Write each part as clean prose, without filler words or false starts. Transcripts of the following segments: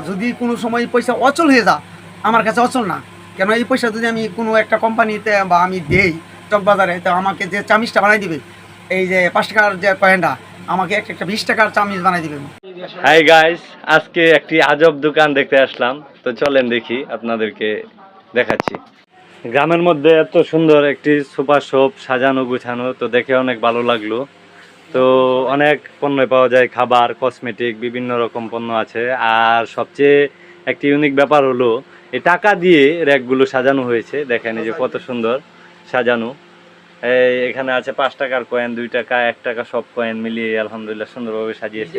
যদি কোনো সময় এই পয়সা অচল হয়ে যায়, আমার কাছে অচল না। কেন এই পয়সা যদি আমি কোনো একটা কোম্পানিতে বা আমি দেই চকবাজারে, তো আমাকে যে চামিচটা বানাই দিবে, এই যে 5 টাকার যে কয়েনটা, আমাকে একটা 20 টাকার চামিচ বানাই দিবে। হাই গাইস, আজকে একটি আজব দোকান দেখতে আসলাম। তো চলেন দেখি, আপনাদেরকে দেখাচ্ছি। গ্রামের মধ্যে এত সুন্দর একটি সুপার শপ সাজানো গুছানো, তো দেখে অনেক ভালো লাগলো। তো অনেক পণ্য পাওয়া যায়, খাবার, কসমেটিক, বিভিন্ন রকম পণ্য আছে। আর সবচেয়ে একটি ইউনিক ব্যাপার হলো এই টাকা দিয়ে র্যাকগুলো সাজানো হয়েছে। দেখেন এই যে কত সুন্দর সাজানো। এই এখানে আছে 5 টাকার কয়েন, 2 টাকা, 1 টাকা, সব কয়েন মিলিয়ে আলহামদুলিল্লাহ সুন্দরভাবে সাজিয়েছে।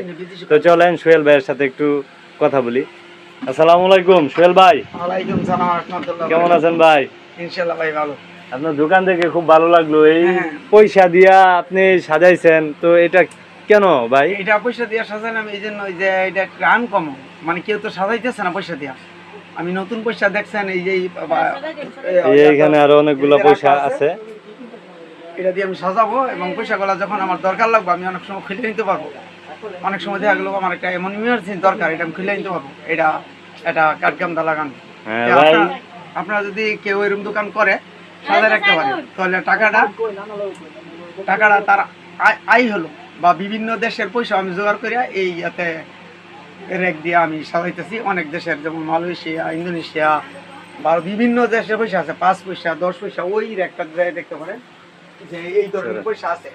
তো চলেন সোহেল ভাইয়ের সাথে একটু কথা বলি। আসসালামু আলাইকুম সোহেল ভাই। ওয়ালাইকুম সালাম ওয়া রাহমাতুল্লাহ। কেমন আছেন ভাই? ইনশাআল্লাহ ভাই ভালো। আপনার দোকান থেকে খুব ভালো লাগলো। এই হ্যাঁ। পয়সা দিয়া আপনি সাজাইছেন, তো এটা কেন ভাই? এটা পয়সা দিয়ে সাজালাম এই জন্য যে এটা একটা আনকমন, মানে কেউ তো সাজাইতেছে না পয়সা দিয়া। আমি নতুন পয়সা দেখছেন এই যে এইখানে আরো অনেকগুলো পয়সা আছে। এটা দিয়ে আমি সাজাবো এবং পয়সাগুলো যখন আমার দরকার লাগবে আমি অনেক সময় খুলে নিতে পারবো। অনেক সময় দেখা গেলো আমার একটা এমন ইমার্জেন্সি দরকার, এটা আমি খুলে নিতে পারবো। এটা কাঠকামদা লাগানো। হ্যাঁ ভাই, আপনারা যদি কেউ এরকম দোকান করে সাজায় রাখতে পারে, তাহলে টাকাটা তার আয় হলো, বা বিভিন্ন দেশের পয়সা আমি জোগাড় করে এই ইয়াতে রেক দিয়ে আমি সাজাইতেছি। অনেক দেশের, যেমন মালয়েশিয়া, ইন্দোনেশিয়া, বা বিভিন্ন দেশের পয়সা আছে, 5 পয়সা, 10 পয়সা, ওই রেকটা দেখতে পারেন যে এই ধরনের পয়সা আছে।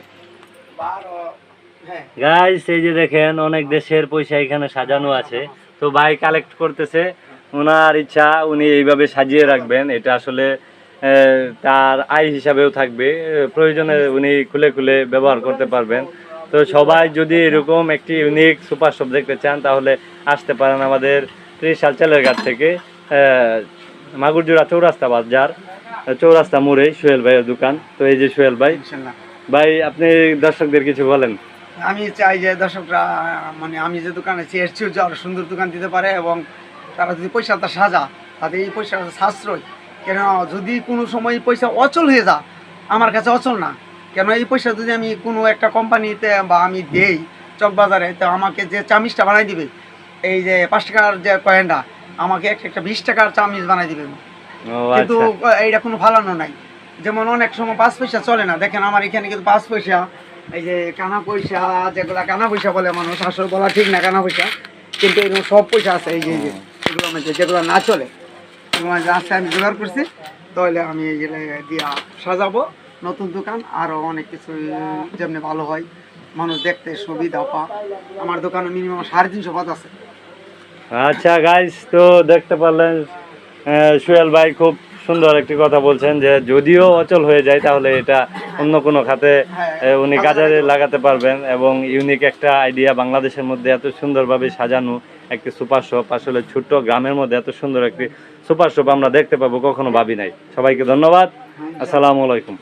হ্যাঁ গাইস এই যে দেখেন অনেক দেশের পয়সা এখানে সাজানো আছে। তো ভাই কালেক্ট করতেছে, ওনার ইচ্ছা উনি এইভাবে সাজিয়ে রাখবেন। এটা আসলে তার আয় হিসাবেও থাকবে, প্রয়োজনে উনি খুলে খুলে ব্যবহার করতে পারবেন। তো সবাই যদি এরকম একটি ইউনিক সুপার শপ দেখতে চান তাহলে আসতে পারেন আমাদের 30 সাল চালের ঘাট থেকে মাগুরজোড়া চৌরাস্তা বাজার, চৌরাস্তা মোড়ে সোহেল ভাইয়ের দোকান। তো এই যে সোহেল ভাই, ইনশাল্লাহ। ভাই আপনি দর্শকদের কিছু বলেন। আমি চাই যে দর্শকরা, মানে আমি যে দোকানে এর চেয়েও যে আরো সুন্দর দোকান দিতে পারে, এবং তারা যদি পয়সাটা সাজা, তাদের এই পয়সা সাশ্রয়। কেন যদি কোনো সময় এই পয়সা অচল হয়ে যায়, আমার কাছে অচল না। কেন এই পয়সা যদি আমি কোনো একটা কোম্পানিতে বা আমি দেই চকবাজারে, তো আমাকে যে চামিচটা বানাই দিবে, এই যে 5 টাকার যে কয়েনটা, আমাকে একটা 20 টাকার চামিচ বানাই দিবে। ও কিন্তু আচ্ছা, এইটা কোনো ফালানো নাই। যেমন অনেক সময় 5 পয়সা চলে না, দেখেন আমার এখানে কিন্তু 5 পয়সা, এই যে কানা পয়সা, যেগুলা কানা পয়সা বলে মানুষ, আসলে বলা ঠিক না কানা পয়সা, কিন্তু এরকম সব পয়সা আছে। এই যে এগুলো মধ্যে যেগুলো না চলে, এগুলো আজকে আমি জোগাড় করছি। তাহলে আমি এই যে দিয়া সাজাবো নতুন দোকান, আরও অনেক কিছু যেমনি ভালো হয়, মানুষ দেখতে সুবিধা পা। আমার দোকানে মিনিমাম 350 পদ আছে। আচ্ছা গাইস, তো দেখতে পারলেন সোহেল ভাই খুব সুন্দর একটি কথা বলছেন যে যদিও অচল হয়ে যায় তাহলে এটা অন্য কোনো খাতে উনি কাজে লাগাতে পারবেন। এবং ইউনিক একটা আইডিয়া, বাংলাদেশের মধ্যে এত সুন্দরভাবে সাজানো একটি সুপার শপ, আসলে ছোট্ট গ্রামের মধ্যে এত সুন্দর একটি সুপার শপ আমরা দেখতে পাবো কখনো ভাবি নাই। সবাইকে ধন্যবাদ, আসসালামু আলাইকুম।